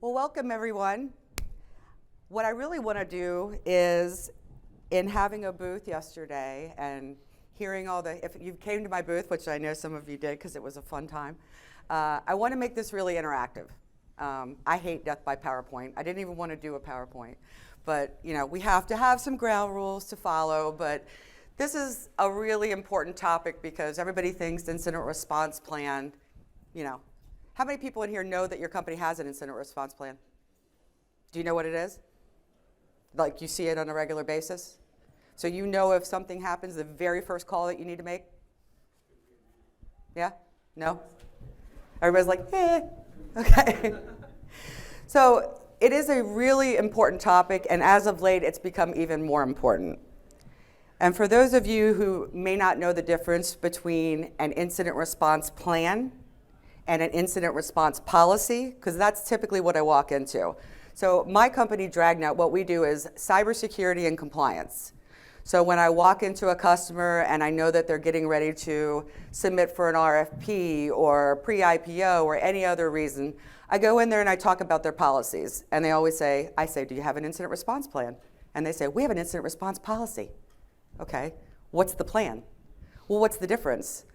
Well, welcome everyone. What I really want to do is, in having a booth yesterday and hearing all the, if you came to my booth, which I know some of you did because it was a fun time, I want to make this really interactive. I hate death by PowerPoint. I didn't even want to do a PowerPoint. But you know, we have to have some ground rules to follow, but this is a really important topic because everybody thinks incident response plan, you know. How many people in here know that your company has an incident response plan? Do you know what it is? Like you see it on a regular basis? So you know if something happens, the very first call that you need to make? Yeah? No? Everybody's like, eh. Okay. So it is a really important topic, and as of late, it's become even more important. And for those of you who may not know the difference between an incident response plan and an incident response policy, because that's typically what I walk into. So my company, Dragnet, what we do is cybersecurity and compliance. So when I walk into a customer and I know that they're getting ready to submit for an RFP or pre-IPO or any other reason, I go in there and I talk about their policies. And they always say, I say, do you have an incident response plan? And they say, we have an incident response policy. Okay, what's the plan? Well, what's the difference?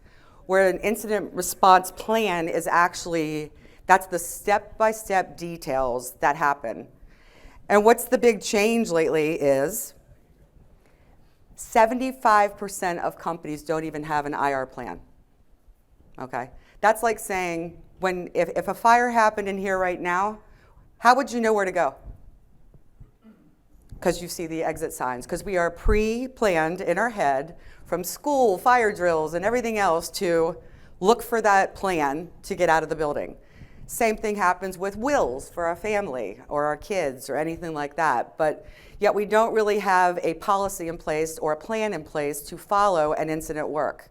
Where an incident response plan is actually, that's the step-by-step details that happen. And what's the big change lately is 75% of companies don't even have an IR plan. Okay, that's like saying, if a fire happened in here right now, how would you know where to go? Because you see the exit signs, because we are pre-planned in our head from school, fire drills, and everything else to look for that plan to get out of the building. Same thing happens with wills for our family or our kids or anything like that, but yet we don't really have a policy in place or a plan in place to follow an incident work.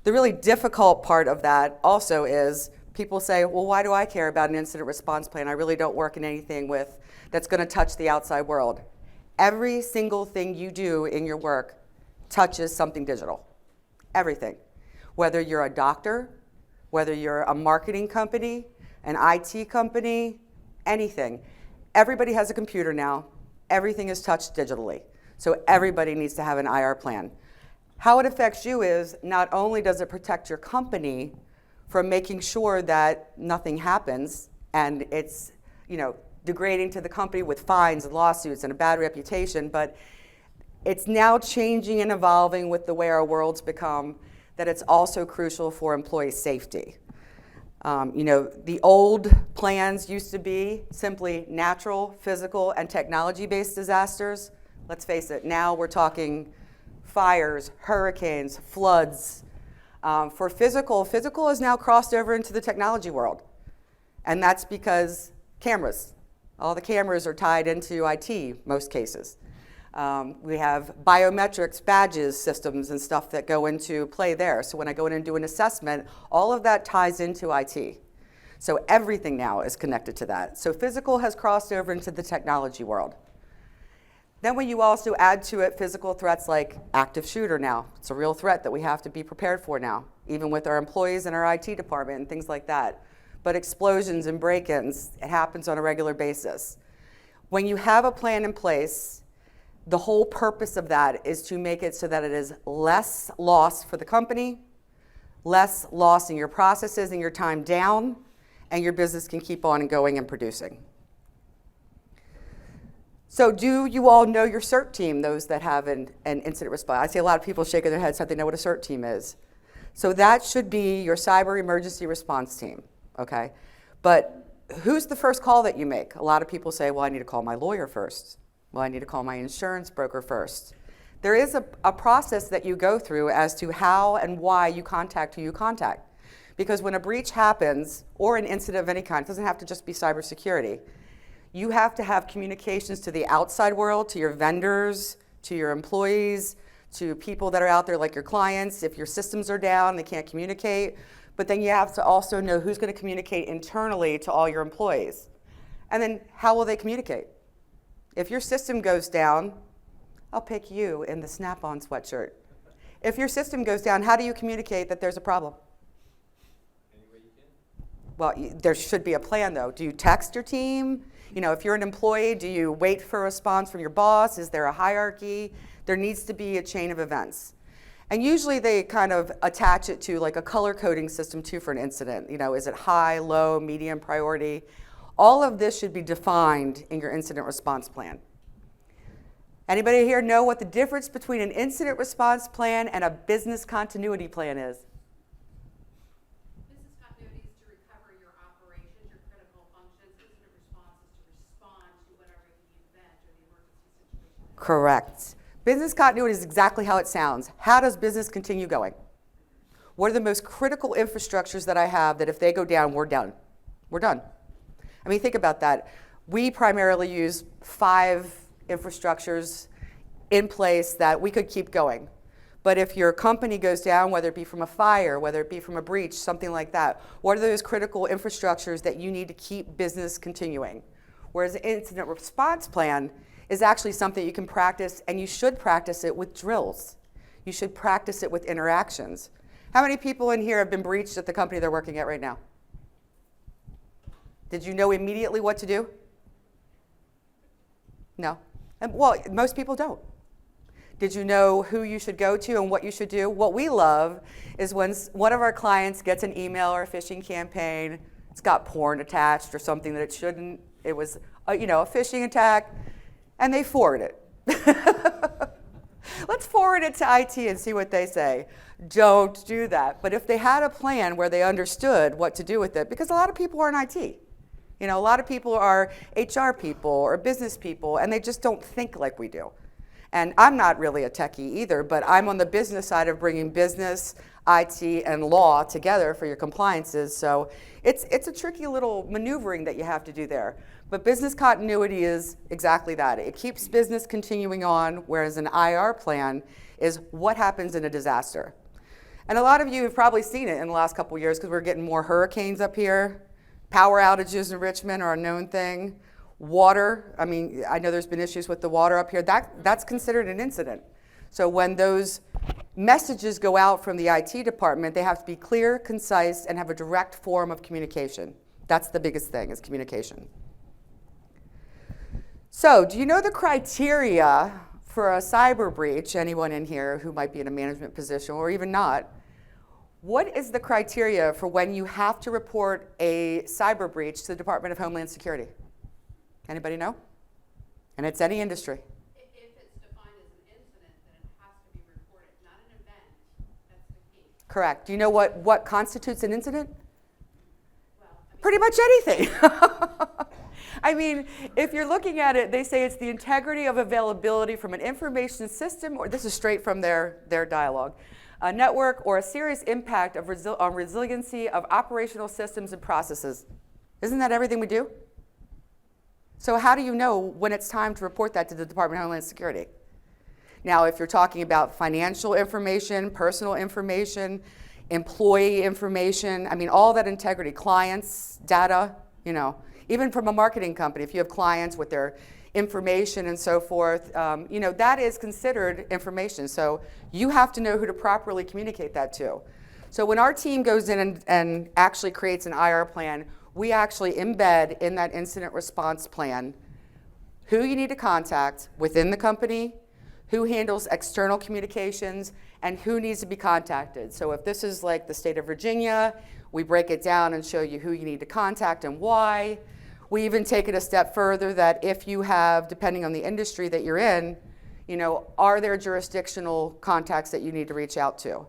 The really difficult part of that also is people say, well, why do I care about an incident response plan? I really don't work in anything that's going to touch the outside world. Every single thing you do in your work touches something digital. Everything. Whether you're a doctor, whether you're a marketing company, an IT company, anything. Everybody has a computer now. Everything is touched digitally. So everybody needs to have an IR plan. How it affects you is not only does it protect your company from making sure that nothing happens and it's, degrading to the company with fines and lawsuits and a bad reputation, but it's now changing and evolving with the way our world's become, that it's also crucial for employee safety. The old plans used to be simply natural, physical, and technology-based disasters. Let's face it, now we're talking fires, hurricanes, floods. For physical has now crossed over into the technology world. And that's because cameras. All the cameras are tied into IT, most cases. We have biometrics, badges, systems, and stuff that go into play there. So when I go in and do an assessment, all of that ties into IT. So everything now is connected to that. So physical has crossed over into the technology world. Then when you also add to it physical threats like active shooter now, it's a real threat that we have to be prepared for now, even with our employees in our IT department and things like that. But explosions and break-ins, it happens on a regular basis. When you have a plan in place, the whole purpose of that is to make it so that it is less loss for the company, less loss in your processes and your time down, and your business can keep on and going and producing. So do you all know your CERT team, those that have an incident response? I see a lot of people shaking their heads that they know what a CERT team is. So that should be your cyber emergency response team, okay? But who's the first call that you make? A lot of people say, well, I need to call my lawyer first. Well, I need to call my insurance broker first. There is a process that you go through as to how and why you contact who you contact. Because when a breach happens, or an incident of any kind, it doesn't have to just be cybersecurity, you have to have communications to the outside world, to your vendors, to your employees, to people that are out there like your clients. If your systems are down, they can't communicate. But then you have to also know who's going to communicate internally to all your employees. And then how will they communicate? If your system goes down, I'll pick you in the Snap-on sweatshirt. If your system goes down, how do you communicate that there's a problem? Any way you can. Well, there should be a plan, though. Do you text your team? You know, if you're an employee, do you wait for a response from your boss? Is there a hierarchy? There needs to be a chain of events. And usually they kind of attach it to like a color coding system too for an incident. You know, is it high, low, medium priority? All of this should be defined in your incident response plan. Anybody here know what the difference between an incident response plan and a business continuity plan is? Business continuity is to recover your operations, your critical functions. Incident response is to respond to whatever the event or the emergency situation is. Correct. Business continuity is exactly how it sounds. How does business continue going? What are the most critical infrastructures that I have that if they go down, we're done? We're done. I mean, think about that. We primarily use 5 infrastructures in place that we could keep going. But if your company goes down, whether it be from a fire, whether it be from a breach, something like that, what are those critical infrastructures that you need to keep business continuing? Whereas an incident response plan is actually something you can practice, and you should practice it with drills. You should practice it with interactions. How many people in here have been breached at the company they're working at right now? Did you know immediately what to do? No. Well, most people don't. Did you know who you should go to and what you should do? What we love is when one of our clients gets an email or a phishing campaign, it's got porn attached or something that it shouldn't. It was a phishing attack, and they forward it. Let's forward it to IT and see what they say. Don't do that. But if they had a plan where they understood what to do with it, because a lot of people are in IT. You know, a lot of people are HR people or business people, and they just don't think like we do. And I'm not really a techie either, but I'm on the business side of bringing business, IT, and law together for your compliances. So it's a tricky little maneuvering that you have to do there. But business continuity is exactly that. It keeps business continuing on, whereas an IR plan is what happens in a disaster. And a lot of you have probably seen it in the last couple of years because we're getting more hurricanes up here. Power outages in Richmond are a known thing. Water, I mean, I know there's been issues with the water up here. That's considered an incident. So when those messages go out from the IT department, they have to be clear, concise, and have a direct form of communication. That's the biggest thing, is communication. So do you know the criteria for a cyber breach? Anyone in here who might be in a management position or even not? What is the criteria for when you have to report a cyber breach to the Department of Homeland Security? Anybody know? And it's any industry. If it's defined as an incident, then it has to be reported, not an event. That's the key. Correct. Do you know what constitutes an incident? Well, Pretty much anything. I mean, if you're looking at it, they say it's the integrity of availability from an information system, or this is straight from their dialogue, a network, or a serious impact on resiliency of operational systems and processes. Isn't that everything we do? So how do you know when it's time to report that to the Department of Homeland Security? Now, if you're talking about financial information, personal information, employee information, I mean, all that integrity, clients, data, even from a marketing company, if you have clients with their information and so forth, that is considered information. So you have to know who to properly communicate that to. So when our team goes in and actually creates an IR plan, we actually embed in that incident response plan who you need to contact within the company, who handles external communications, and who needs to be contacted. So if this is like the state of Virginia, we break it down and show you who you need to contact and why. We even take it a step further that if you have, depending on the industry that you're in, are there jurisdictional contacts that you need to reach out to?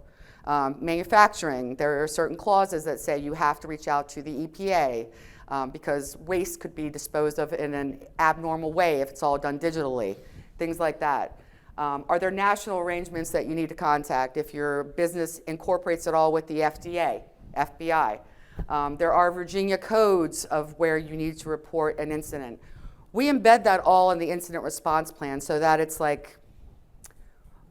Manufacturing, there are certain clauses that say you have to reach out to the EPA because waste could be disposed of in an abnormal way if it's all done digitally, things like that. Are there national arrangements that you need to contact if your business incorporates it all with the FDA, FBI? There are Virginia codes of where you need to report an incident. We embed that all in the incident response plan so that it's like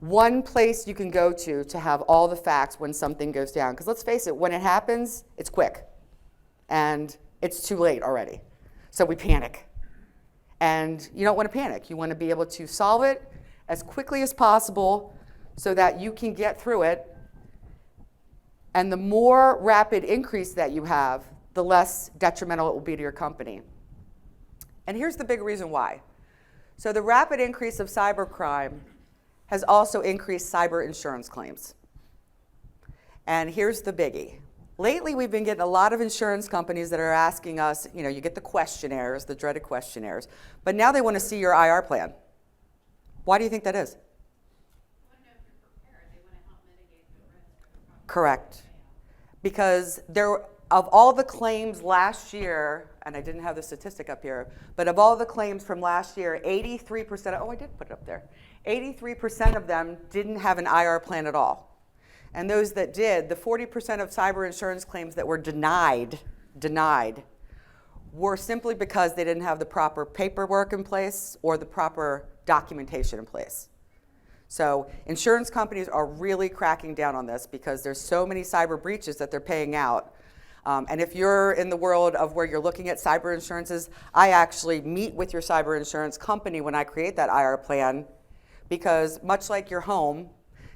one place you can go to have all the facts when something goes down. Because let's face it, when it happens, it's quick. And it's too late already. So we panic. And you don't want to panic. You want to be able to solve it as quickly as possible so that you can get through it. And the more rapid increase that you have, the less detrimental it will be to your company. And here's the big reason why. So the rapid increase of cybercrime has also increased cyber insurance claims. And here's the biggie. Lately, we've been getting a lot of insurance companies that are asking us, you get the questionnaires, the dreaded questionnaires, but now they want to see your IR plan. Why do you think that is? They want to know if you're prepared. They want to help mitigate the risk. Correct. Because of all the claims last year, and I didn't have the statistic up here, but of all the claims from last year, 83%, I did put it up there, 83% of them didn't have an IR plan at all. And those that did, the 40% of cyber insurance claims that were denied, were simply because they didn't have the proper paperwork in place or the proper documentation in place. So insurance companies are really cracking down on this because there's so many cyber breaches that they're paying out. And if you're in the world of where you're looking at cyber insurances, I actually meet with your cyber insurance company when I create that IR plan, because much like your home,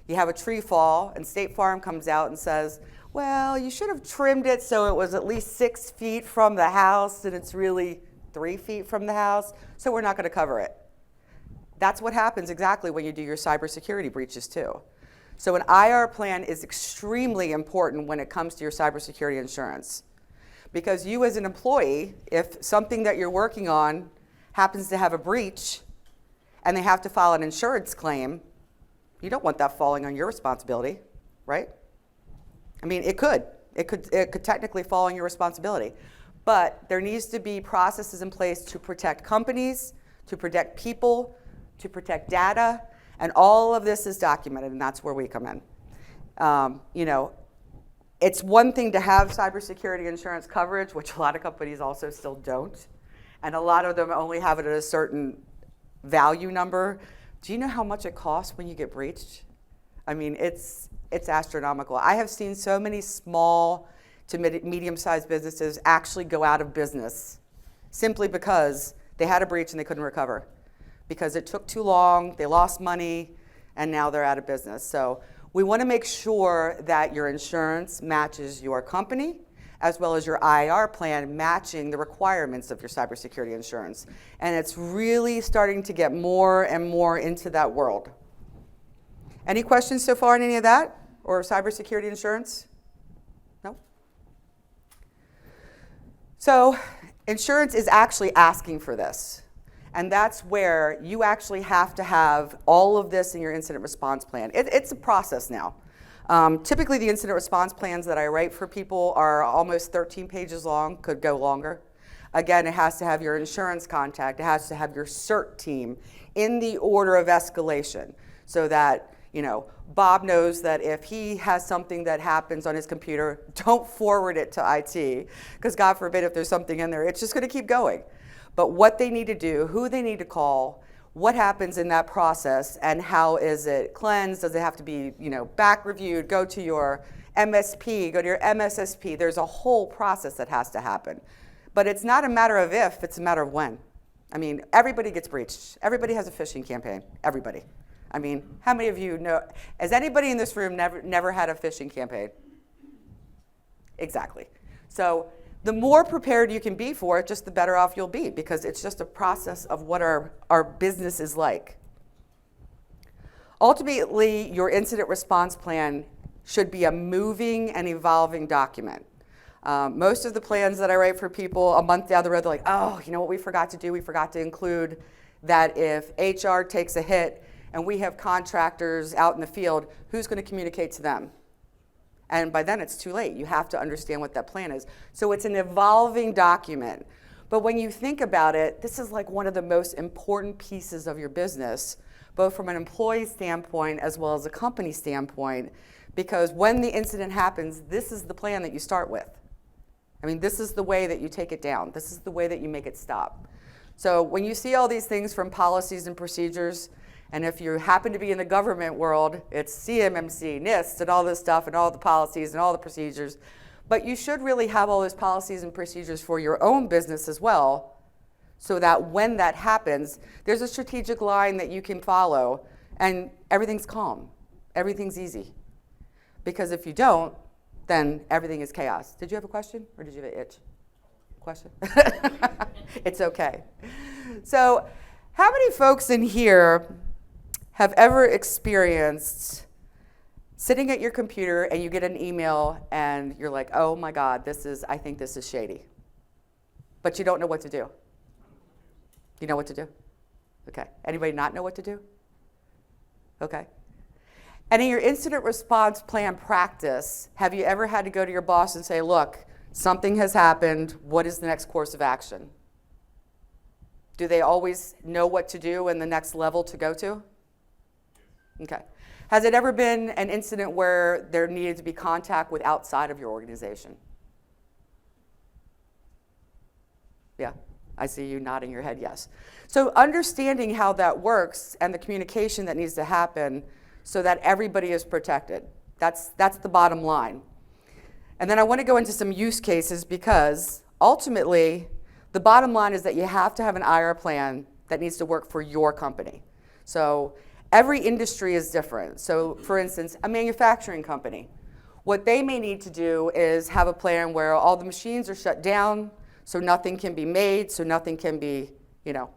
you have a tree fall and State Farm comes out and says, well, you should have trimmed it so it was at least 6 feet from the house and it's really 3 feet from the house, so we're not going to cover it. That's what happens exactly when you do your cybersecurity breaches too. So an IR plan is extremely important when it comes to your cybersecurity insurance. Because you as an employee, if something that you're working on happens to have a breach and they have to file an insurance claim, you don't want that falling on your responsibility, right? I mean, it could technically fall on your responsibility. But there needs to be processes in place to protect companies, to protect people, to protect data, and all of this is documented, and that's where we come in. It's one thing to have cybersecurity insurance coverage, which a lot of companies also still don't, and a lot of them only have it at a certain value number. Do you know how much it costs when you get breached? I mean, it's astronomical. I have seen so many small to medium-sized businesses actually go out of business simply because they had a breach and they couldn't recover. Because it took too long, they lost money, and now they're out of business. So we want to make sure that your insurance matches your company, as well as your IR plan matching the requirements of your cybersecurity insurance. And it's really starting to get more and more into that world. Any questions so far on any of that, or cybersecurity insurance? No? So insurance is actually asking for this. And that's where you actually have to have all of this in your incident response plan. It's a process now. Typically, the incident response plans that I write for people are almost 13 pages long, could go longer. Again, it has to have your insurance contact. It has to have your CERT team in the order of escalation so that, Bob knows that if he has something that happens on his computer, don't forward it to IT, because God forbid if there's something in there, it's just going to keep going. But what they need to do, who they need to call, what happens in that process, and how is it cleansed? Does it have to be, back reviewed? Go to your MSP, go to your MSSP. There's a whole process that has to happen. But it's not a matter of if, it's a matter of when. I mean, everybody gets breached. Everybody has a phishing campaign. Everybody. I mean, how many of you know, has anybody in this room never had a phishing campaign? Exactly. So the more prepared you can be for it, just the better off you'll be, because it's just a process of what our business is like. Ultimately, your incident response plan should be a moving and evolving document. Most of the plans that I write for people, a month down the road, they're like, oh, you know what we forgot to do? We forgot to include that if HR takes a hit and we have contractors out in the field, who's going to communicate to them? And by then it's too late. You have to understand what that plan is. So it's an evolving document. But when you think about it, this is like one of the most important pieces of your business, both from an employee standpoint as well as a company standpoint, because when the incident happens, this is the plan that you start with. I mean, this is the way that you take it down. This is the way that you make it stop. So when you see all these things from policies and procedures, and if you happen to be in the government world, it's CMMC, NIST, and all this stuff, and all the policies and all the procedures. But you should really have all those policies and procedures for your own business as well, so that when that happens, there's a strategic line that you can follow, and everything's calm. Everything's easy. Because if you don't, then everything is chaos. Did you have a question, or did you have an itch? question? It's okay. So how many folks in here have ever experienced sitting at your computer and you get an email and you're like, oh my God, I think this is shady. But you don't know what to do. You know what to do? Okay. Anybody not know what to do? Okay. And in your incident response plan practice, have you ever had to go to your boss and say, look, something has happened, what is the next course of action? Do they always know what to do and the next level to go to? Okay. Has it ever been an incident where there needed to be contact with outside of your organization? Yeah, I see you nodding your head yes. So understanding how that works and the communication that needs to happen so that everybody is protected. That's the bottom line. And then I want to go into some use cases because ultimately the bottom line is that you have to have an IR plan that needs to work for your company. So every industry is different. So for instance, a manufacturing company, what they may need to do is have a plan where all the machines are shut down so nothing can be made, so nothing can be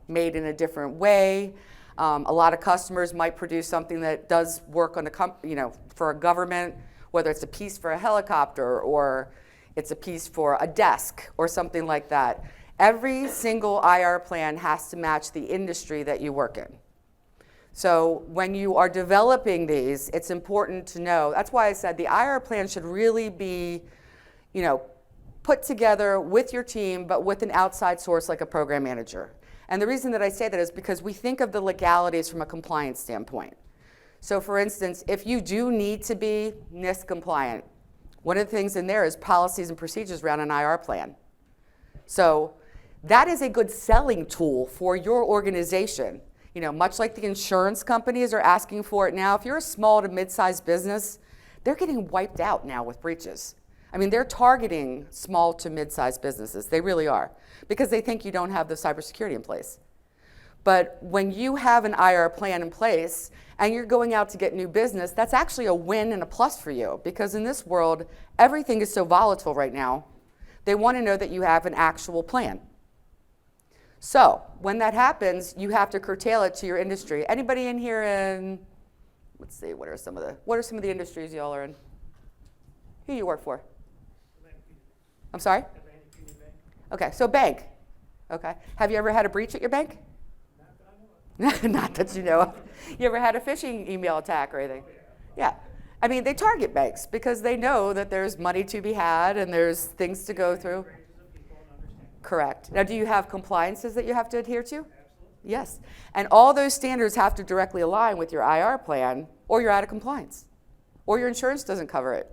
made in a different way. A lot of customers might produce something that does work on for a government, whether it's a piece for a helicopter or it's a piece for a desk or something like that. Every single IR plan has to match the industry that you work in. So when you are developing these, it's important to know. That's why I said the IR plan should really be, put together with your team, but with an outside source like a program manager. And the reason that I say that is because we think of the legalities from a compliance standpoint. So for instance, if you do need to be NIST compliant, one of the things in there is policies and procedures around an IR plan. So that is a good selling tool for your organization. Much like the insurance companies are asking for it now, if you're a small to mid-sized business, they're getting wiped out now with breaches. I mean, they're targeting small to mid-sized businesses. They really are, because they think you don't have the cybersecurity in place. But when you have an IR plan in place and you're going out to get new business, that's actually a win and a plus for you, because in this world, everything is so volatile right now. They want to know that you have an actual plan. So when that happens, you have to curtail it to your industry. Anybody in here in, let's see, what are some of the industries y'all are in? Who you work for? I'm sorry? Okay, so bank. Okay. Have you ever had a breach at your bank? Not that you know of. You ever had a phishing email attack or anything? Yeah. I mean, they target banks because they know that there's money to be had and there's things to go through. Correct. Now, do you have compliances that you have to adhere to? Absolutely. Yes. And all those standards have to directly align with your IR plan, or you're out of compliance, or your insurance doesn't cover it.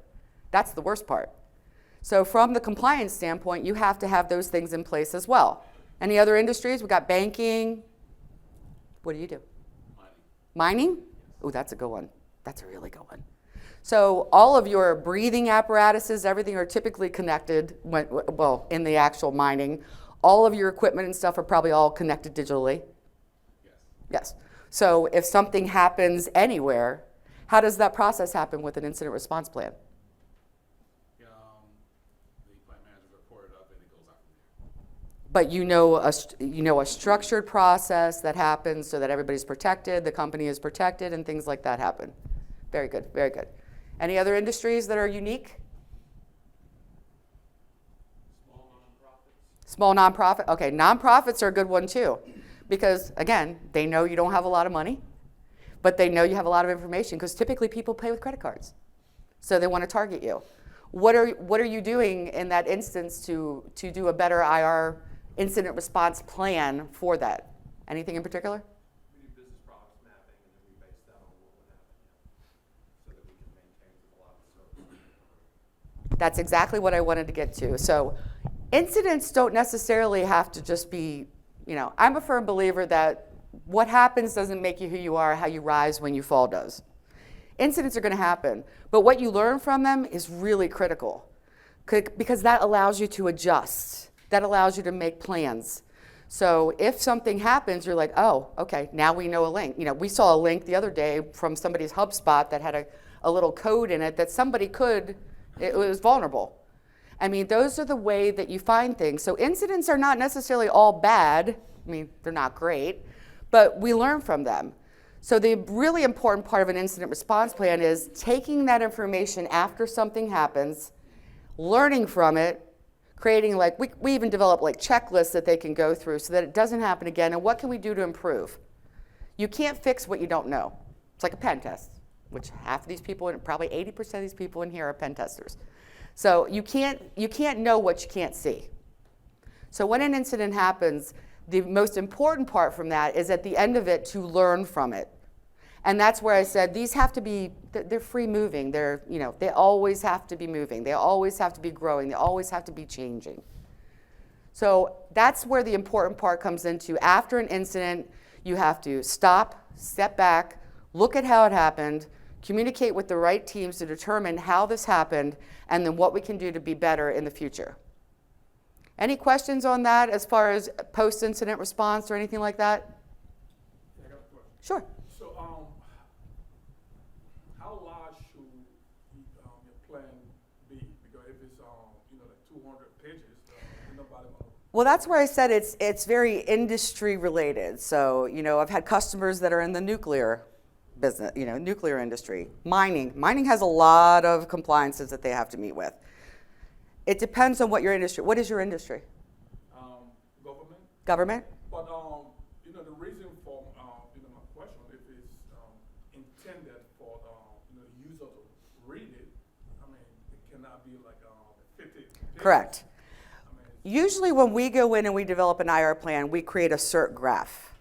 That's the worst part. So from the compliance standpoint, you have to have those things in place as well. Any other industries? We've got banking. What do you do? Mining? Oh, that's a good one. That's a really good one. So all of your breathing apparatuses, everything are typically connected, in the actual mining. All of your equipment and stuff are probably all connected digitally. Yes. Yes. So if something happens anywhere, how does that process happen with an incident response plan? The plant manager reported up and it goes out from there. But you know a structured process that happens so that everybody's protected, the company is protected, and things like that happen. Very good, very good. Any other industries that are unique? Small nonprofit. Okay, nonprofits are a good one too, because again, they know you don't have a lot of money, but they know you have a lot of information, because typically people pay with credit cards, so they want to target you. What are you doing in that instance to do a better IR incident response plan for that? Anything in particular? We do business process mapping, and then we base that on what would happen, so that we can maintain a lot of service. That's exactly what I wanted to get to. So incidents don't necessarily have to just be, I'm a firm believer that what happens doesn't make you who you are. How you rise when you fall does. Incidents are going to happen, but what you learn from them is really critical, because that allows you to adjust. That allows you to make plans. So if something happens, you're like, oh, okay, now we know a link. We saw a link the other day from somebody's HubSpot that had a little code in it that somebody it was vulnerable. I mean, those are the way that you find things. So incidents are not necessarily all bad. I mean, they're not great, but we learn from them. So the really important part of an incident response plan is taking that information after something happens, learning from it, creating like, we even develop like checklists that they can go through so that it doesn't happen again, and what can we do to improve? You can't fix what you don't know. It's like a pen test, which half of these people, and probably 80% of these people in here are pen testers. So you can't know what you can't see. So when an incident happens, the most important part from that is at the end of it to learn from it. And that's where I said these have to be, they're free moving. They're, you know, they always have to be moving. They always have to be growing. They always have to be changing. So that's where the important part comes into. After an incident, you have to stop, step back, look at how it happened, communicate with the right teams to determine how this happened, and then what we can do to be better in the future. Any questions on that as far as post-incident response or anything like that? I got a question. Sure. So, how large should your plan be? Because if it's, like 200 pages, nobody gonna. Well, that's where I said it's very industry related. So, you know, I've had customers that are in the nuclear business, you know, nuclear industry, mining. Mining has a lot of compliances that they have to meet with. It depends on what your industry. What is your industry? Government. Government? But the reason for my question, if it's intended for the user to read it, I mean, it cannot be like 50 pages. Correct. I mean, Usually when we go in and we develop an IR plan, we create a CERT graph.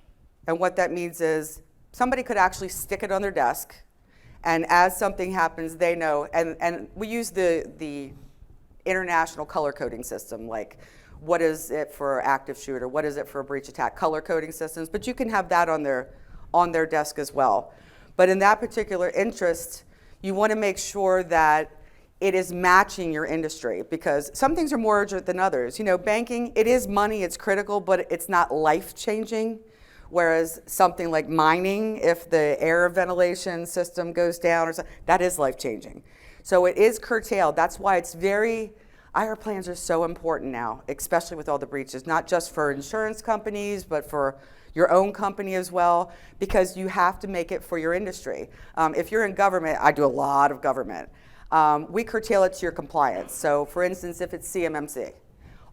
And what that means is somebody could actually stick it on their desk, and as something happens, they know, and we use the international color coding system, like what is it for active shooter, what is it for a breach attack, color coding systems, but you can have that on their desk as well. But in that particular interest, you want to make sure that it is matching your industry, because some things are more urgent than others. You know, banking, it is money, it's critical, but it's not life-changing. Whereas something like mining, if the air ventilation system goes down or something, that is life-changing. So it is curtailed. That's why it's IR plans are so important now, especially with all the breaches, not just for insurance companies, but for your own company as well, because you have to make it for your industry. If you're in government, I do a lot of government, we curtail it to your compliance. So for instance, if it's CMMC,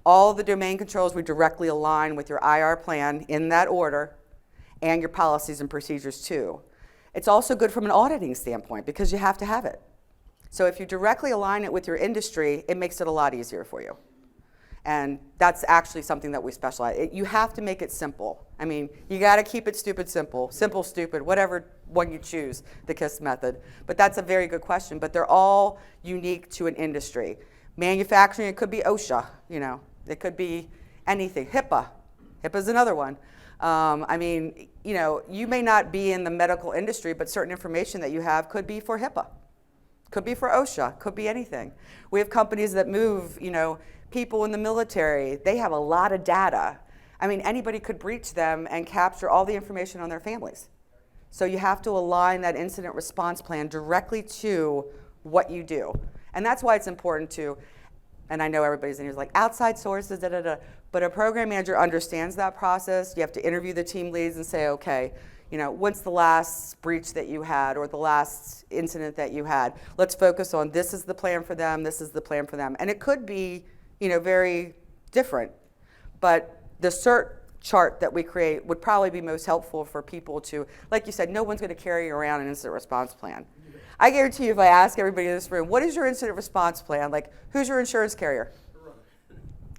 all the domain controls we directly align with your IR plan in that order, and your policies and procedures too. It's also good from an auditing standpoint because you have to have it. So if you directly align it with your industry, it makes it a lot easier for you. And that's actually something that we specialize in. You have to make it simple. I mean, you got to keep it stupid simple, simple stupid, whatever one you choose, the KISS method. But that's a very good question. But they're all unique to an industry. Manufacturing, it could be OSHA, you know, it could be anything. HIPAA is another one. I mean, you know, you may not be in the medical industry, but certain information that you have could be for HIPAA, could be for OSHA, could be anything. We have companies that move, you know, people in the military. They have a lot of data. I mean, anybody could breach them and capture all the information on their families. So you have to align that incident response plan directly to what you do. And that's why it's important to, and I know everybody's in here is like outside sources, da da da. But a program manager understands that process. You have to interview the team leads and say, okay, you know, what's the last breach that you had or the last incident that you had? Let's focus on this is the plan for them, this is the plan for them. And it could be, you know, very different. But the CERT chart that we create would probably be most helpful for people to, like you said, no one's going to carry around an incident response plan. I guarantee you if I ask everybody in this room, what is your incident response plan? Like, who's your insurance carrier?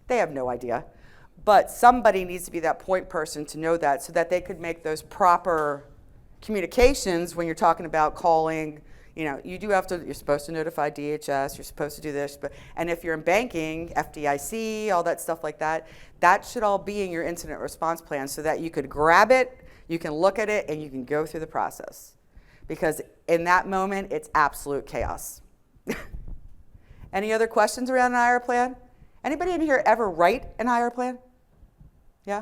They have no idea. But somebody needs to be that point person to know that so that they could make those proper communications when you're talking about calling. You know, you do have to, you're supposed to notify DHS, you're supposed to do this, and if you're in banking, FDIC, all that stuff like that, that should all be in your incident response plan so that you could grab it, you can look at it, and you can go through the process. Because in that moment, it's absolute chaos. Any other questions around an IR plan? Anybody in here ever write an IR plan? Yeah?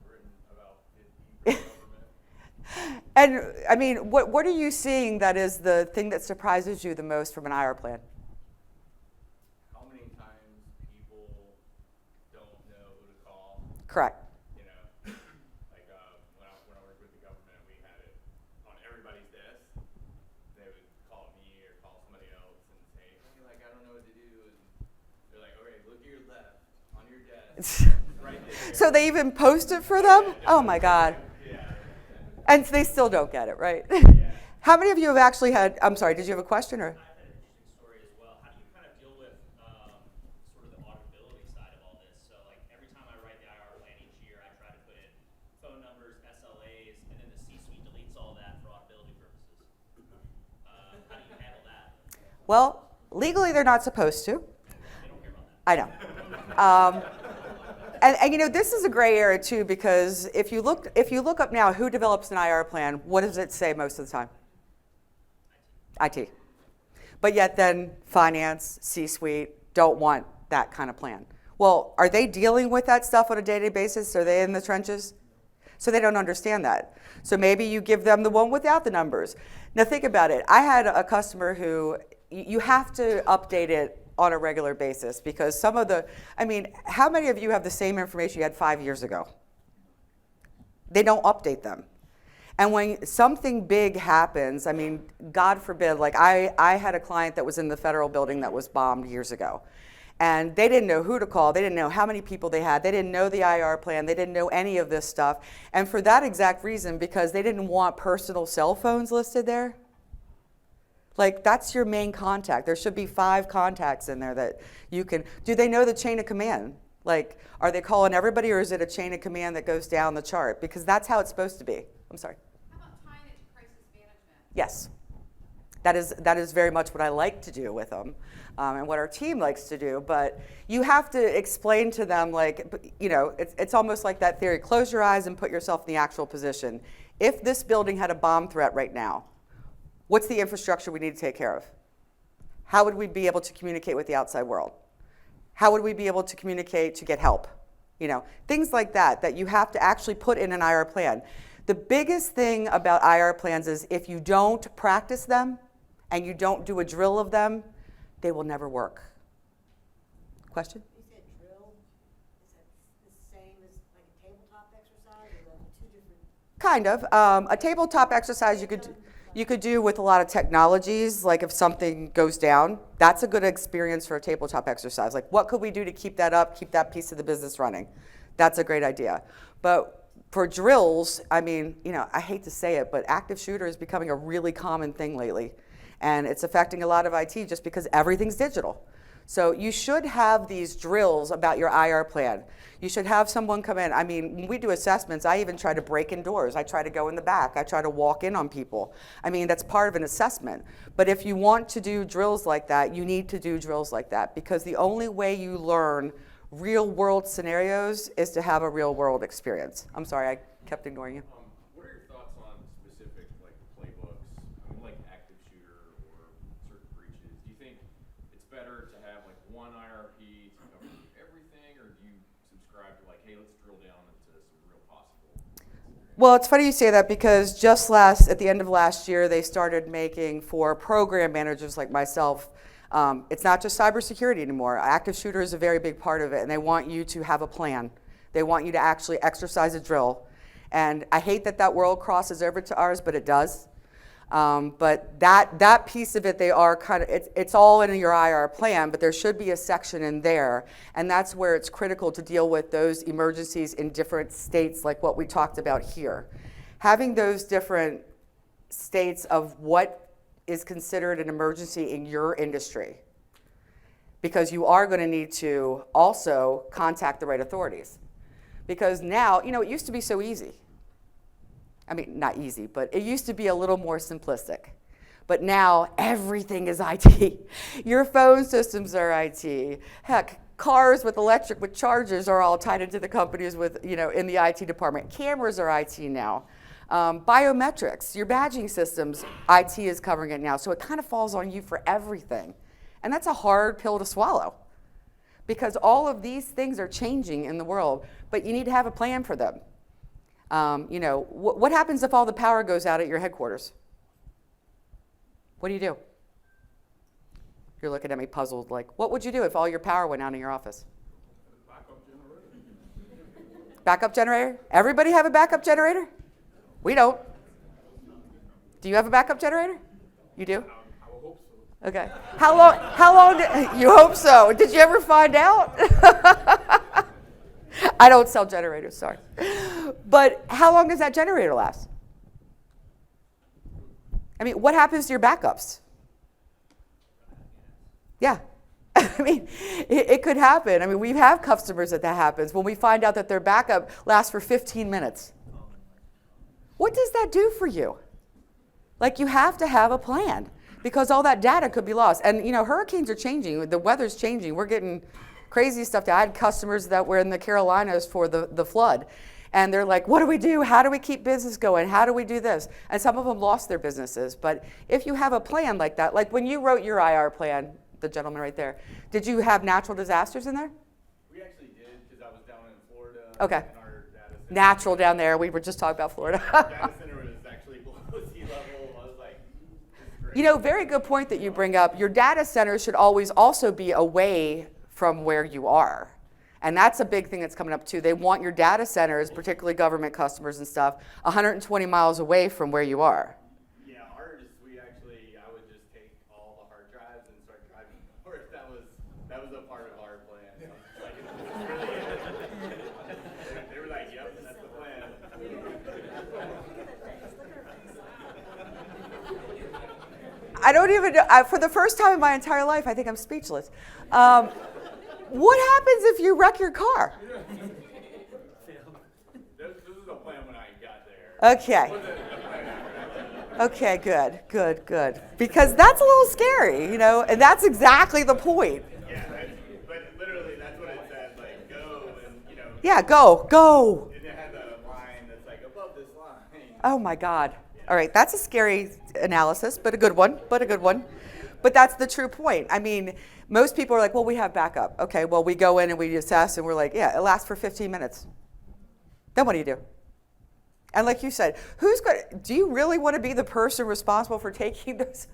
Written about 50%. And I mean, what are you seeing that is the thing that surprises you the most from an IR plan? How many times people don't know who to call. Correct. You know, like when I worked with the government, we had it on everybody's desk. They would call me or call somebody else and say, hey, like I don't know what to do. And they're like, okay, look to your left on your desk, right there. So they even post it for them? Oh my God. Yeah. And they still don't get it, right? How many of you have actually had, I'm sorry, did you have a question or? I've had an interesting story as well. How do you kind of deal with sort of the auditability side of all this? So like every time I write the IR plan each year, I try to put in phone numbers, SLAs, and then the C-suite deletes all that for auditability purposes. How do you handle that? Well, legally they're not supposed to. They don't care about that. I know. And you know, this is a gray area too, because if you look up now who develops an IR plan, what does it say most of the time? IT. But yet then finance, C-suite don't want that kind of plan. Well, are they dealing with that stuff on a day-to-day basis? Are they in the trenches? So they don't understand that. So maybe you give them the one without the numbers. Now think about it. I had a customer who, you have to update it on a regular basis because some of the, I mean, how many of you have the same information you had 5 years ago? They don't update them. And when something big happens, I mean, God forbid, like I had a client that was in the federal building that was bombed years ago. And they didn't know who to call. They didn't know how many people they had. They didn't know the IR plan. They didn't know any of this stuff. And for that exact reason, because they didn't want personal cell phones listed there, like that's your main contact. There should be 5 contacts in there that you can, do they know the chain of command? Like, are they calling everybody or is it a chain of command that goes down the chart? Because that's how it's supposed to be. I'm sorry. How about tying it to crisis management? Yes. That is very much what I like to do with them and what our team likes to do. But you have to explain to them, like, you know, it's almost like that theory. Close your eyes and put yourself in the actual position. If this building had a bomb threat right now, what's the infrastructure we need to take care of? How would we be able to communicate with the outside world? How would we be able to communicate to get help? You know, things like that, that you have to actually put in an IR plan. The biggest thing about IR plans is if you don't practice them and you don't do a drill of them, they will never work. Question? You said drill. Is that the same as like a tabletop exercise, or are they 2 different? Kind of. A tabletop exercise you could do with a lot of technologies, like if something goes down, that's a good experience for a tabletop exercise. Like what could we do to keep that up, keep that piece of the business running? That's a great idea. But for drills, I mean, you know, I hate to say it, but active shooter is becoming a really common thing lately. And it's affecting a lot of IT just because everything's digital. So you should have these drills about your IR plan. You should have someone come in. I mean, when we do assessments, I even try to break in doors. I try to go in the back. I try to walk in on people. I mean, that's part of an assessment. But if you want to do drills like that, you need to do drills like that because the only way you learn real world scenarios is to have a real world experience. I'm sorry, I kept ignoring you. What are your thoughts on specific like playbooks? I mean, like active shooter or certain breaches. Do you think it's better to have like one IRP to cover everything, or do you subscribe to like, hey, let's drill down into some real possible? Well, it's funny you say that because just at the end of last year, they started making for program managers like myself. It's not just cybersecurity anymore. Active shooter is a very big part of it, and they want you to have a plan. They want you to actually exercise a drill. And I hate that world crosses over to ours, but it does. But that piece of it, they are kind of, it's all in your IR plan, but there should be a section in there. And that's where it's critical to deal with those emergencies in different states like what we talked about here. Having those different states of what is considered an emergency in your industry, because you are going to need to also contact the right authorities. Because now, you know, it used to be so easy. I mean, not easy, but it used to be a little more simplistic. But now everything is IT. Your phone systems are IT. Heck, cars with chargers are all tied into the companies with, you know, in the IT department. Cameras are IT now. Biometrics, your badging systems, IT is covering it now. So it kind of falls on you for everything. And that's a hard pill to swallow because all of these things are changing in the world, but you need to have a plan for them. You know, what happens if all the power goes out at your headquarters? What do? You're looking at me puzzled, like, what would you do if all your power went out in your office? Backup generator? Everybody have a backup generator? We don't. Do you have a backup generator? You do? I would hope so. Okay. How long you hope so. Did you ever find out? I don't sell generators, sorry. But how long does that generator last? I mean, what happens to your backups? Yeah. I mean, it could happen. I mean, we have customers that happens when we find out that their backup lasts for 15 minutes. What does that do for you? Like, you have to have a plan because all that data could be lost. And, you know, hurricanes are changing. The weather's changing. We're getting crazy stuff. I had customers that were in the Carolinas for the flood. And they're like, what do we do? How do we keep business going? How do we do this? And some of them lost their businesses. But if you have a plan like that, like when you wrote your IR plan, the gentleman right there, did you have natural disasters in there? We actually did, because I was down in Florida. Okay. And our data center. Natural down there. We were just talking about Florida. Data center was actually below sea level. I was like, this is great. You know, very good point that you bring up. Your data center should always also be away from where you are. And that's a big thing that's coming up too. They want your data centers, particularly government customers and stuff, 120 miles away from where you are. Yeah, ours, I would just take all the hard drives and start driving north. That was a part of our plan. They were like, yep, that's the plan. I don't even know. For the first time in my entire life, I think I'm speechless. What happens if you wreck your car? This is a plan when I got there. Okay. Okay, good. Because that's a little scary, you know, and that's exactly the point. Yeah, but literally that's what it said, like, go, and, you know. Yeah, go. And it had a line that's like, above this line. Oh my God. All right, that's a scary analysis, but a good one. But that's the true point. I mean, most people are like, well, we have backup. Okay, well, we go in and we assess and we're like, yeah, it lasts for 15 minutes. Then what do you do? And like you said, do you really want to be the person responsible for taking those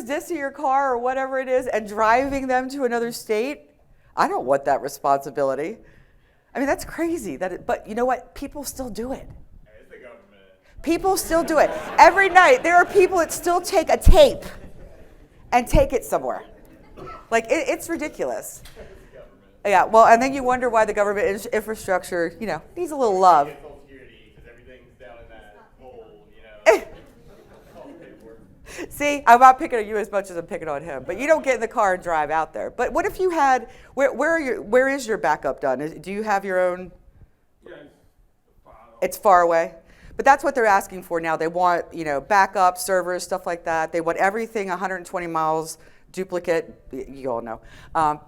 discs of your car or whatever it is and driving them to another state? I don't want that responsibility. I mean, that's crazy. But you know what? People still do it. It's the government. People still do it. Every night, there are people that still take a tape and take it somewhere. Like, it's ridiculous. Yeah, well, and then you wonder why the government infrastructure, you know, needs a little love. Social Security, because everything's down in that hole, you know. All the paperwork. See, I'm not picking on you as much as I'm picking on him. But you don't get in the car and drive out there. But what if you had, where is your backup done? Do you have your own? Yeah, It's far away. But that's what they're asking for now. They want, you know, backup servers, stuff like that. They want everything 120 miles duplicate. You all know.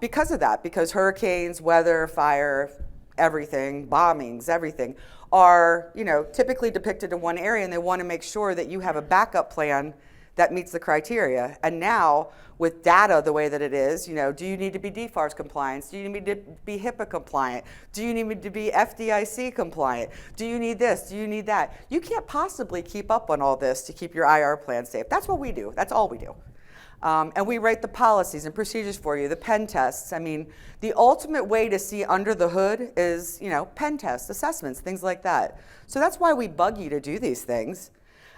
Because of that, because hurricanes, weather, fire, everything, bombings, everything are, you know, typically depicted in one area, and they want to make sure that you have a backup plan that meets the criteria. And now, with data the way that it is, you know, do you need to be DFARS compliant? Do you need to be HIPAA compliant? Do you need to be FDIC compliant? Do you need this? Do you need that? You can't possibly keep up on all this to keep your IR plan safe. That's what we do. That's all we do. And we write the policies and procedures for you, the pen tests. I mean, the ultimate way to see under the hood is, you know, pen tests, assessments, things like that. So that's why we bug you to do these things.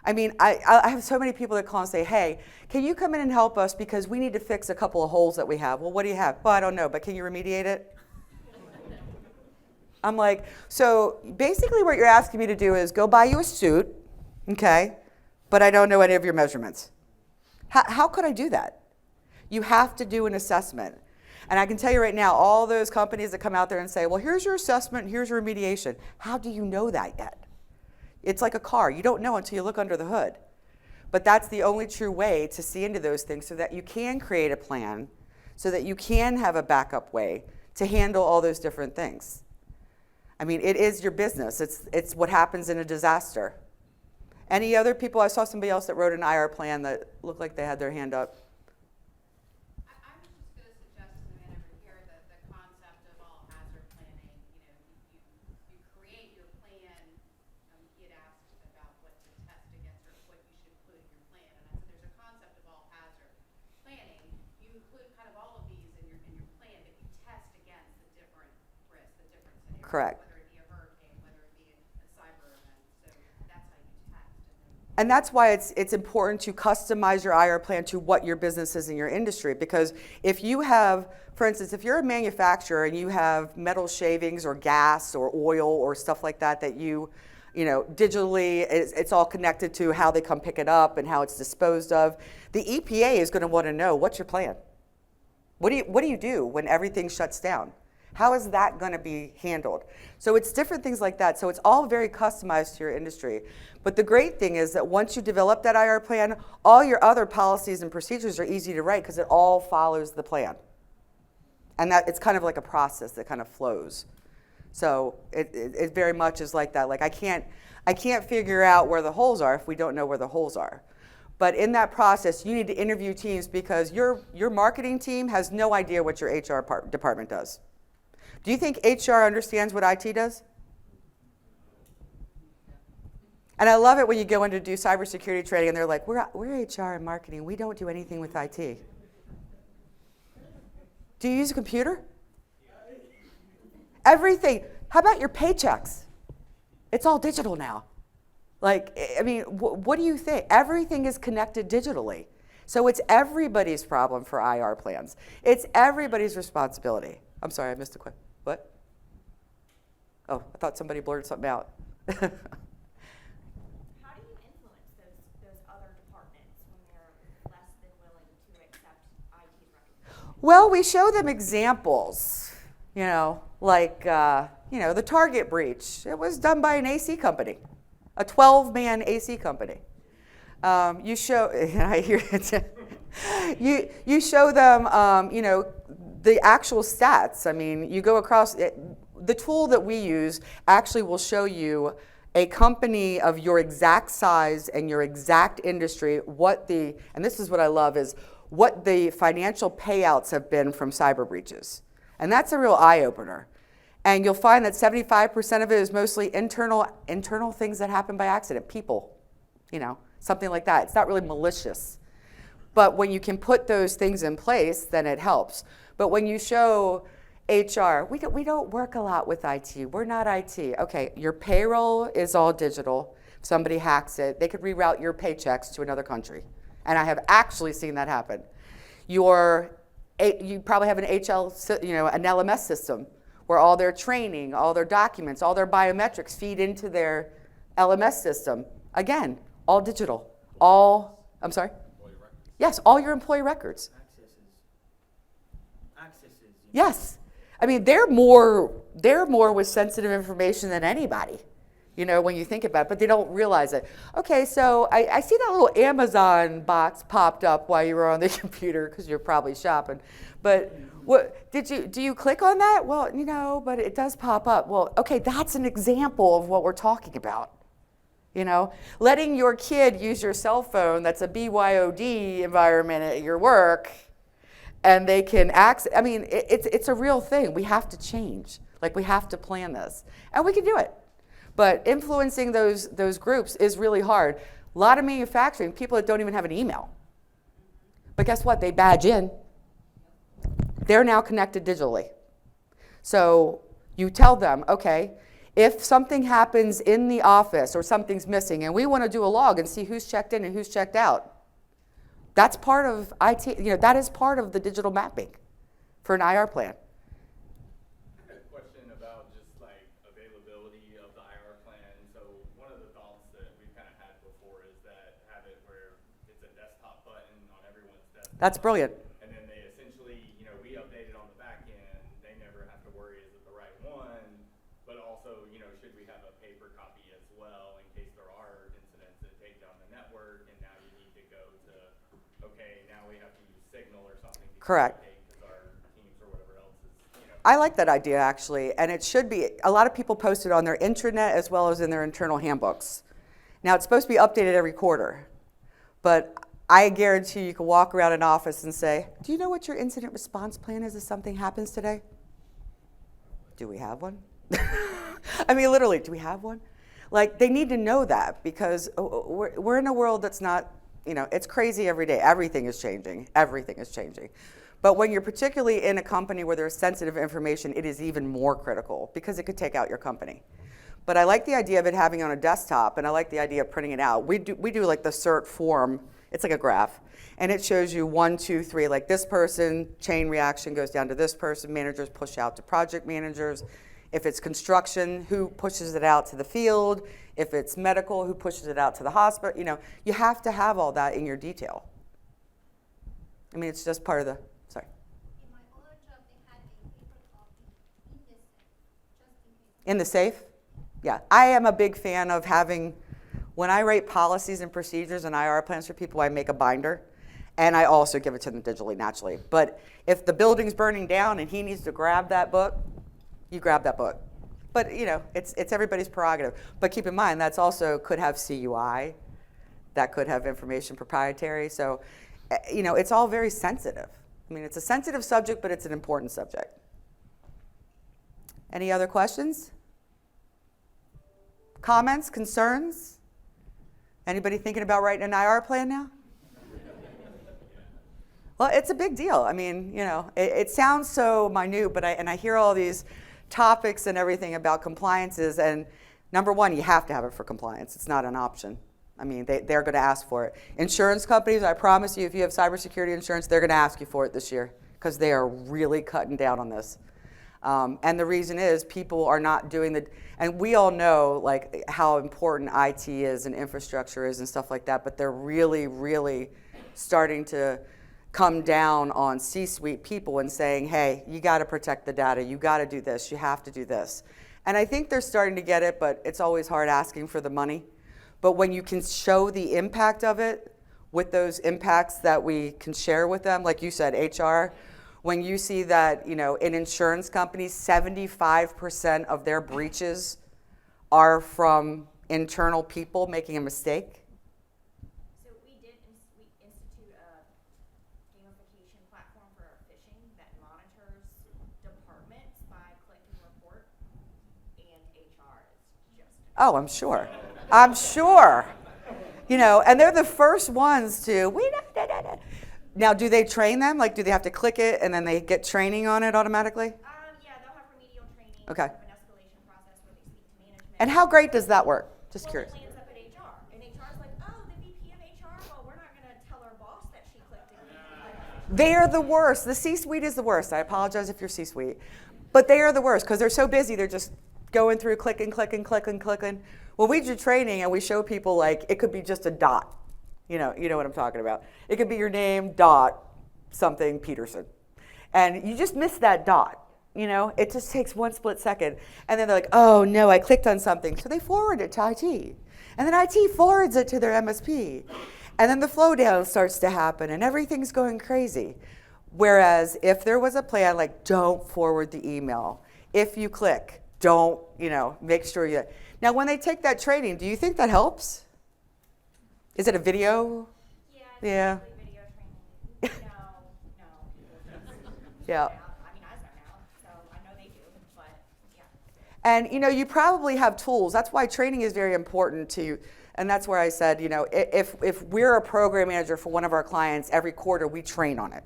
I mean, I have so many people that call and say, hey, can you come in and help us because we need to fix a couple of holes that we have. Well, what do you have? Well, I don't know, but can you remediate it? I'm like, so basically what you're asking me to do is go buy you a suit, okay, but I don't know any of your measurements. How could I do that? You have to do an assessment. And I can tell you right now, all those companies that come out there and say, well, here's your assessment, here's your remediation. How do you know that yet? It's like a car. You don't know until you look under the hood. But that's the only true way to see into those things so that you can create a plan, so that you can have a backup way to handle all those different things. I mean, it is your business. It's what happens in a disaster. Any other people? I saw somebody else that wrote an IR plan that looked like they had their hand up. I was just going to suggest to the manager here that the concept of all hazard planning, you know, you create your plan. He had asked about what to test against or what you should include in your plan, and I said there's a concept of all hazard planning. You include kind of all of these in your plan, but you test against the different risks, the different scenarios. Correct. Whether And that's why it's important to customize your IR plan to what your business is in your industry. Because if you have, for instance, if you're a manufacturer and you have metal shavings or gas or oil or stuff like that that you know, digitally, it's all connected to how they come pick it up and how it's disposed of. The EPA is going to want to know, what's your plan? What do you do when everything shuts down? How is that going to be handled? So it's different things like that. So it's all very customized to your industry. But the great thing is that once you develop that IR plan, all your other policies and procedures are easy to write because it all follows the plan. And that it's kind of like a process that kind of flows. So it very much is like that. Like I can't figure out where the holes are if we don't know where the holes are. But in that process, you need to interview teams because your marketing team has no idea what your HR department does. Do you think HR understands what IT does? And I love it when you go in to do cybersecurity training and they're like, we're HR and marketing. We don't do anything with IT. Do you use a computer? Everything. How about your paychecks? It's all digital now. Like, I mean, what do you think? Everything is connected digitally. So it's everybody's problem for IR plans. It's everybody's responsibility. I'm sorry, I missed a question. What? Oh, I thought somebody blurted something out. How do you influence those other departments when they're less than willing to accept IT's recommendations? Well, we show them examples, you know, like, you know, the Target breach. It was done by an AC company, a 12-man AC company. You show, I hear it. You show them, you know, the actual stats. I mean, you go across it. The tool that we use actually will show you a company of your exact size and your exact industry, and this is what I love, is what the financial payouts have been from cyber breaches. And that's a real eye-opener. And you'll find that 75% of it is mostly internal things that happen by accident, people, you know, something like that. It's not really malicious. But when you can put those things in place, then it helps. But when you show HR, we don't work a lot with IT. We're not IT. Okay, your payroll is all digital. If somebody hacks it, they could reroute your paychecks to another country. And I have actually seen that happen. You probably have an an LMS system where all their training, all their documents, all their biometrics feed into their LMS system. Again, all digital. I'm sorry? Yes, all your employee records. Accesses. Yes. I mean, they're more with sensitive information than anybody, you know, when you think about it, but they don't realize it. Okay, so I see that little Amazon box popped up while you were on the computer because you're probably shopping. But do you click on that? Well, you know, but it does pop up. Well, okay, that's an example of what we're talking about. You know, letting your kid use your cell phone that's a BYOD environment at your work, and they can access. I mean, it's a real thing. We have to change. Like, we have to plan this, and we can do it. But influencing those groups is really hard. A lot of manufacturing people that don't even have an email. But guess what? They badge in. They're now connected digitally. So you tell them, okay, if something happens in the office or something's missing and we want to do a log and see who's checked in and who's checked out, that's part of IT, you know, that is part of the digital mapping for an IR plan. I had a question about just like availability of the IR plan. So one of the thoughts that we've kind of had before is that have it where it's a desktop button on everyone's desktop. That's brilliant. And then they essentially, you know, we update it on the back end. They never have to worry, is it the right one? But also, you know, should we have a paper copy as well in case there are incidents that take down the network and now you need to go to, okay, now we have to use Signal or something. Correct. Because our Teams or whatever else is, you know. I like that idea, actually, and it should be. A lot of people post it on their intranet as well as in their internal handbooks. Now, it's supposed to be updated every quarter, but I guarantee you can walk around an office and say, do you know what your incident response plan is if something happens today? Do we have one? I mean, literally, do we have one? Like, they need to know that because we're in a world that's not, you know, it's crazy every day. Everything is changing. Everything is changing. But when you're particularly in a company where there's sensitive information, it is even more critical because it could take out your company. But I like the idea of it having it on a desktop, and I like the idea of printing it out. We do like the CERT form. It's like a graph, and it shows you 1, 2, 3. Like this person, chain reaction goes down to this person. Managers push out to project managers. If it's construction, who pushes it out to the field? If it's medical, who pushes it out to the hospital? You know, you have to have all that in your detail. I mean, it's just part of the, sorry. In my other job, they had a paper copy in the safe, just in case. In the safe? Yeah, I am a big fan of having, when I write policies and procedures and IR plans for people, I make a binder, and I also give it to them digitally, naturally. But if the building's burning down and he needs to grab that book, you grab that book. But you know, it's everybody's prerogative. But keep in mind, that's also could have CUI, that could have information proprietary. So, you know, it's all very sensitive. I mean, it's a sensitive subject, but it's an important subject. Any other questions? Comments, concerns? Anybody thinking about writing an IR plan now? Well, it's a big deal. I mean, you know, it sounds so minute, but I hear all these topics and everything about compliances, and number one, you have to have it for compliance. It's not an option. I mean, they're going to ask for it. Insurance companies, I promise you, if you have cybersecurity insurance, they're going to ask you for it this year because they are really cutting down on this. And the reason is people are not doing and we all know like how important IT is and infrastructure is and stuff like that, but they're really, really starting to come down on C-suite people and saying, hey, you got to protect the data, you got to do this, you have to do this. And I think they're starting to get it, but it's always hard asking for the money. But when you can show the impact of it with those impacts that we can share with them, like you said, HR, when you see that, you know, in insurance companies, 75% of their breaches are from internal people making a mistake. So we institute a gamification platform for our phishing that monitors departments by collecting report, and HR is just. Oh, I'm sure. I'm sure. You know, and they're the first ones to, Now, do they train them? Like, do they have to click it and then they get training on it automatically? Yeah, they'll have remedial training. Okay. They'll have an escalation process where they speak to management. And how great does that work? Just curious. Well, it lands up at HR, and HR's like, oh, the VP of HR, well, we're not going to tell our boss that she clicked it. They're the worst. The C-suite is the worst. I apologize if you're C-suite. But they are the worst because they're so busy. They're just going through clicking. Well, we do training and we show people like it could be just a dot. You know what I'm talking about. It could be your name, dot, something, Peterson. And you just miss that dot. You know, it just takes one split second. And then they're like, oh, no, I clicked on something. So they forward it to IT. And then IT forwards it to their MSP. And then the flow down starts to happen and everything's going crazy. Whereas if there was a plan like don't forward the email. If you click, don't, make sure you. Now, when they take that training, do you think that helps? Is it a video? Yeah. Yeah. It's usually video training. No. Yeah. I mean, I zone out, so I know they do, but yeah. And you probably have tools. That's why training is very important to you. And that's where I said, if we're a program manager for one of our clients, every quarter we train on it.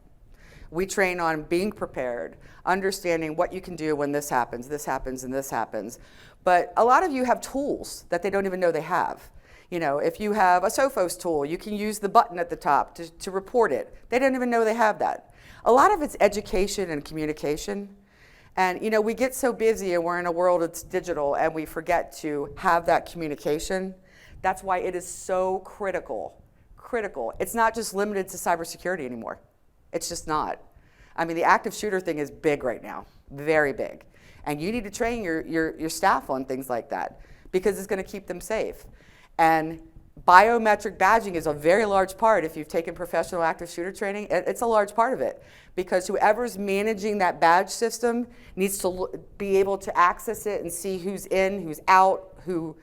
We train on being prepared, understanding what you can do when this happens, and this happens. But a lot of you have tools that they don't even know they have. If you have a Sophos tool, you can use the button at the top to report it. They don't even know they have that. A lot of it's education and communication. And, we get so busy and we're in a world that's digital and we forget to have that communication. That's why it is so critical. It's not just limited to cybersecurity anymore. It's just not. I mean, the active shooter thing is big right now, very big. And you need to train your staff on things like that because it's going to keep them safe. And biometric badging is a very large part. If you've taken professional active shooter training, it's a large part of it because whoever's managing that badge system needs to be able to access it and see who's in, who's out, who,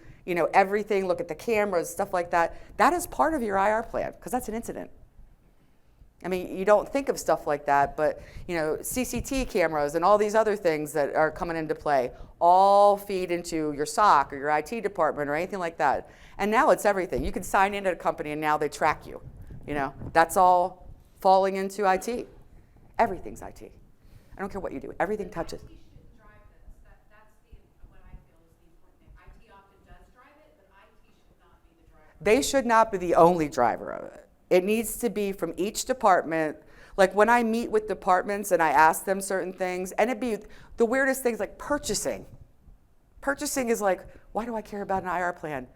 everything, look at the cameras, stuff like that. That is part of your IR plan because that's an incident. I mean, you don't think of stuff like that, but, CCT cameras and all these other things that are coming into play all feed into your SOC or your IT department or anything like that. And now it's everything. You can sign into a company and now they track you. That's all falling into IT. Everything's IT. I don't care what you do. Everything touches. IT should drive this. That's what I feel is the important thing. IT They should not be the only driver of it. It needs to be from each department. Like when I meet with departments and I ask them certain things, and it'd be the weirdest things like purchasing. Purchasing is like, why do I care about an IR plan?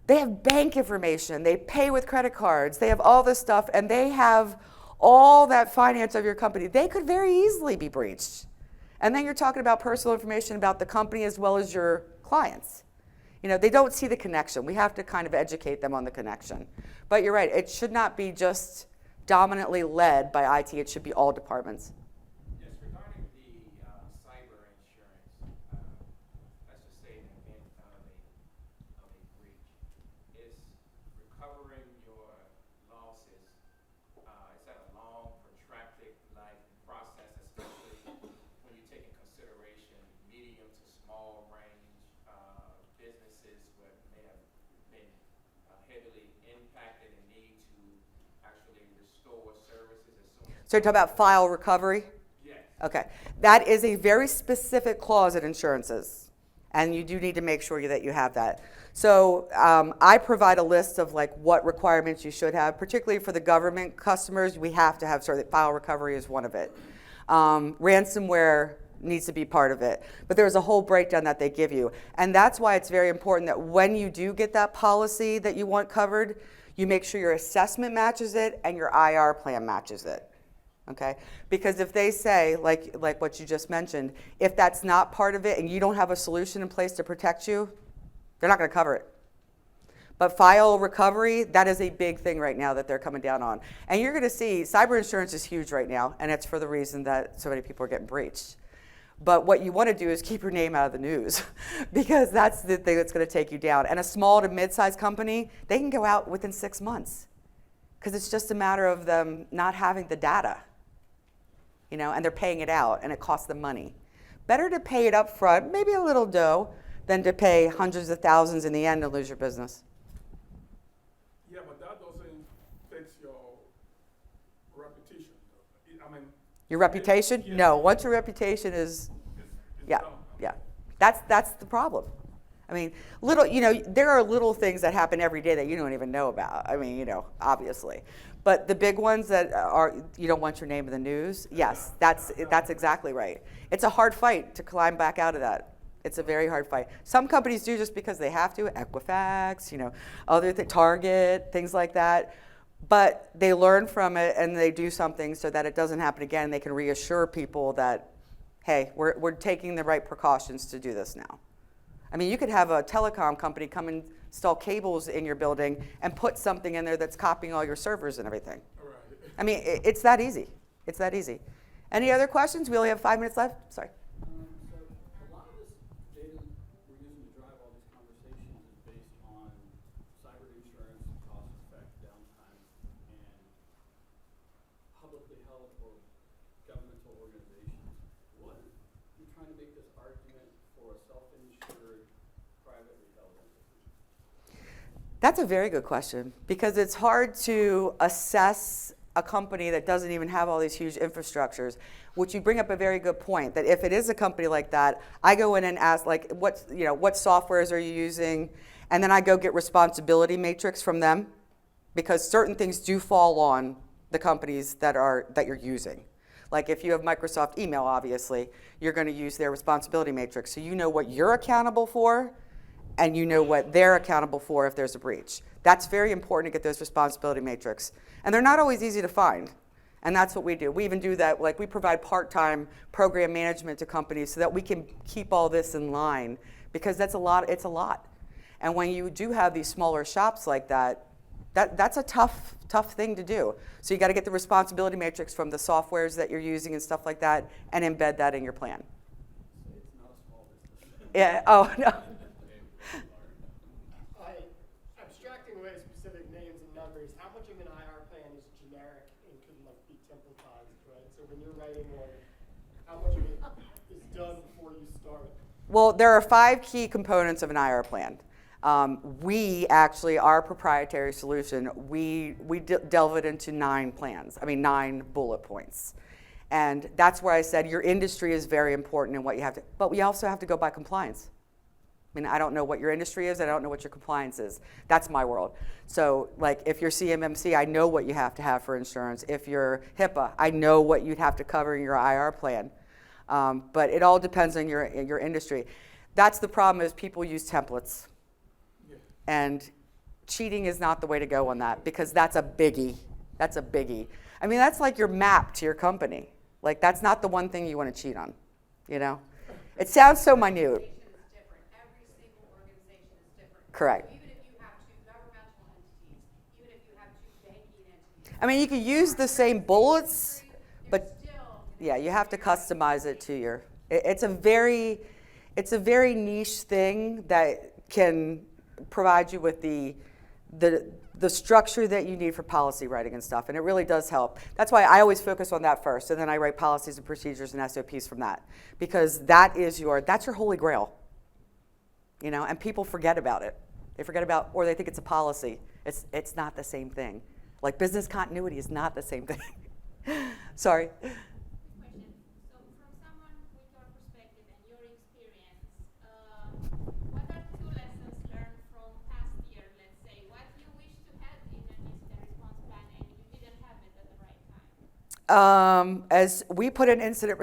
They have bank information, they pay with credit cards, they have all this stuff, and they have all that finance of your company. They could very easily be breached. And then you're talking about personal information about the company as well as your clients. You know, they don't see the connection. We have to kind of educate them on the connection. But you're right, it should not be just dominantly led by IT, it should be all departments. Yes, regarding the cyber insurance, let's just say in the event of a breach, is recovering your losses, is that a long, protracted like process, especially when you take in consideration medium to small range businesses where may have been heavily impacted and need to actually restore services as soon as. So you're talking about file recovery? Yes. Okay. That is a very specific clause in insurances, and you do need to make sure that you have that. So I provide a list of like what requirements you should have, particularly for the government customers. We have to have sort of file recovery is one of it. Ransomware needs to be part of it, but there's a whole breakdown that they give you, and that's why it's very important that when you do get that policy that you want covered, you make sure your assessment matches it and your IR plan matches it. Okay, because if they say, like what you just mentioned, if that's not part of it and you don't have a solution in place to protect you, they're not going to cover it. But file recovery, that is a big thing right now that they're coming down on. And you're going to see cyber insurance is huge right now, and it's for the reason that so many people are getting breached. But what you want to do is keep your name out of the news because that's the thing that's going to take you down. And a small to mid-sized company, they can go out within 6 months because it's just a matter of them not having the data. You know, and they're paying it out, and it costs them money. Better to pay it up front, maybe a little dough, than to pay hundreds of thousands in the end and lose your business. Yeah, but that doesn't fix your reputation. I mean. Your reputation? Yeah. No. Once your reputation is, It's yeah, done. yeah. That's the problem. I mean, there are little things that happen every day that you don't even know about. I mean, obviously. But the big ones that are, you don't want your name in the news, yes, that's exactly right. It's a hard fight to climb back out of that. It's a very hard fight. Some companies do just because they have to, Equifax, Target, things like that. But they learn from it and they do something so that it doesn't happen again. They can reassure people that, hey, we're taking the right precautions to do this now. I mean, you could have a telecom company come and install cables in your building and put something in there that's copying all your servers and everything. All right. I mean, it's that easy. It's that easy. Any other questions? We only have 5 minutes left. Sorry. So a lot of this data we're using to drive all these conversations is based on cyber insurance, cost effect, downtime, and publicly held or governmental organizations. What you're trying to make this argument for a self-insured, privately held entity? That's a very good question because it's hard to assess a company that doesn't even have all these huge infrastructures, which you bring up a very good point, that if it is a company like that, I go in and ask, like, what softwares are you using? And then I go get responsibility matrix from them because certain things do fall on the companies that you're using. Like if you have Microsoft email, obviously, you're going to use their responsibility matrix. So you know what you're accountable for and you know what they're accountable for if there's a breach. That's very important to get those responsibility matrix. And they're not always easy to find. And that's what we do. We even do that, like we provide part-time program management to companies so that we can keep all this in line because it's a lot. And when you do have these smaller shops like that's a tough thing to do. So you got to get the responsibility matrix from the softwares that you're using and stuff like that and embed that in your plan. So it's not a small business. Yeah, oh no. Abstracting away specific names and numbers, how much of an IR plan is generic and could be templatized, right? So when you're writing one, how much of it is done before you start? Well, there are 5 key components of an IR plan. We actually, our proprietary solution, we delve it into 9 bullet points. And that's where I said your industry is very important in what you have to, but we also have to go by compliance. I mean, I don't know what your industry is. I don't know what your compliance is. That's my world. So like if you're CMMC, I know what you have to have for insurance. If you're HIPAA, I know what you'd have to cover in your IR plan. But it all depends on your industry. That's the problem is people use templates. Yeah. And cheating is not the way to go on that because that's a biggie. That's a biggie. I mean, that's like your map to your company. Like that's not the one thing you want to cheat on, you know? It sounds so minute. Organization is different. Every single organization is different. Correct. So even if you have two governmental entities, even if you have two banking entities. I mean, you could use the same bullets, but Still, yeah, you have to customize it to your. It's a very niche thing that can provide you with the structure that you need for policy writing and stuff, and it really does help. That's why I always focus on that first, and then I write policies and procedures and SOPs from that, because that's your holy grail, you know. And people forget about it. They forget about, or they think it's a policy. It's not the same thing. Like business continuity is not the same thing. Sorry. Question. So from someone with your perspective and your experience, what are two lessons learned from past year, let's say? What you wish to have in an incident response plan and you didn't have it at the right time? As we put an incident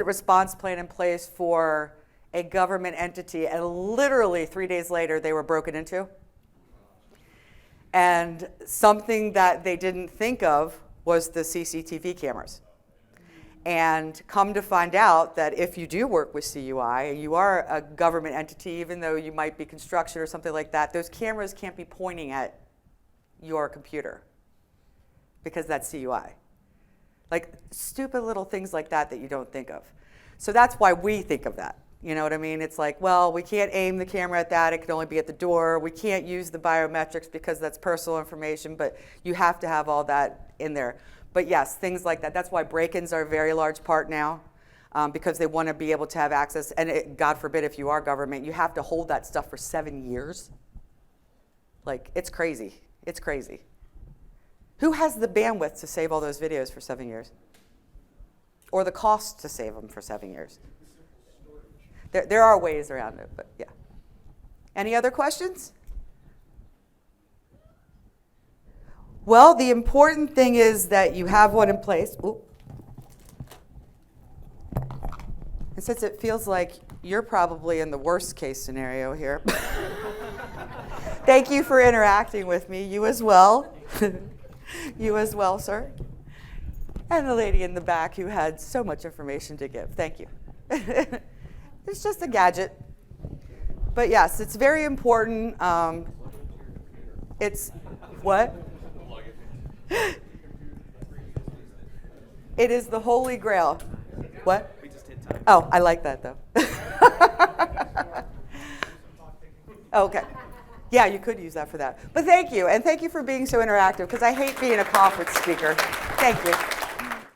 response plan in place for a government entity, and literally 3 days later they were broken into. And something that they didn't think of was the CCTV cameras. And come to find out that if you do work with CUI, and you are a government entity, even though you might be construction or something like that, those cameras can't be pointing at your computer because that's CUI. Like stupid little things like that that you don't think of. So that's why we think of that. You know what I mean? It's like, well, we can't aim the camera at that. It can only be at the door. We can't use the biometrics because that's personal information, but you have to have all that in there. But yes, things like that. That's why break-ins are a very large part now, because they want to be able to have access. And God forbid, if you are government, you have to hold that stuff for 7 years. Like, it's crazy. It's crazy. Who has the bandwidth to save all those videos for 7 years? Or the cost to save them for 7 years? There are ways around it, but yeah. Any other questions? Well, the important thing is that you have one in place. Ooh. And since it feels like you're probably in the worst case scenario here, thank you for interacting with me. You as well. You as well, sir. And the lady in the back who had so much information to give. Thank you. It's just a gadget. But yes, it's very important. It's what? It is the holy grail. What? We just hit time. Oh, I like that though. Okay. Yeah, you could use that for that. But thank you, and thank you for being so interactive, because I hate being a conference speaker. Thank you.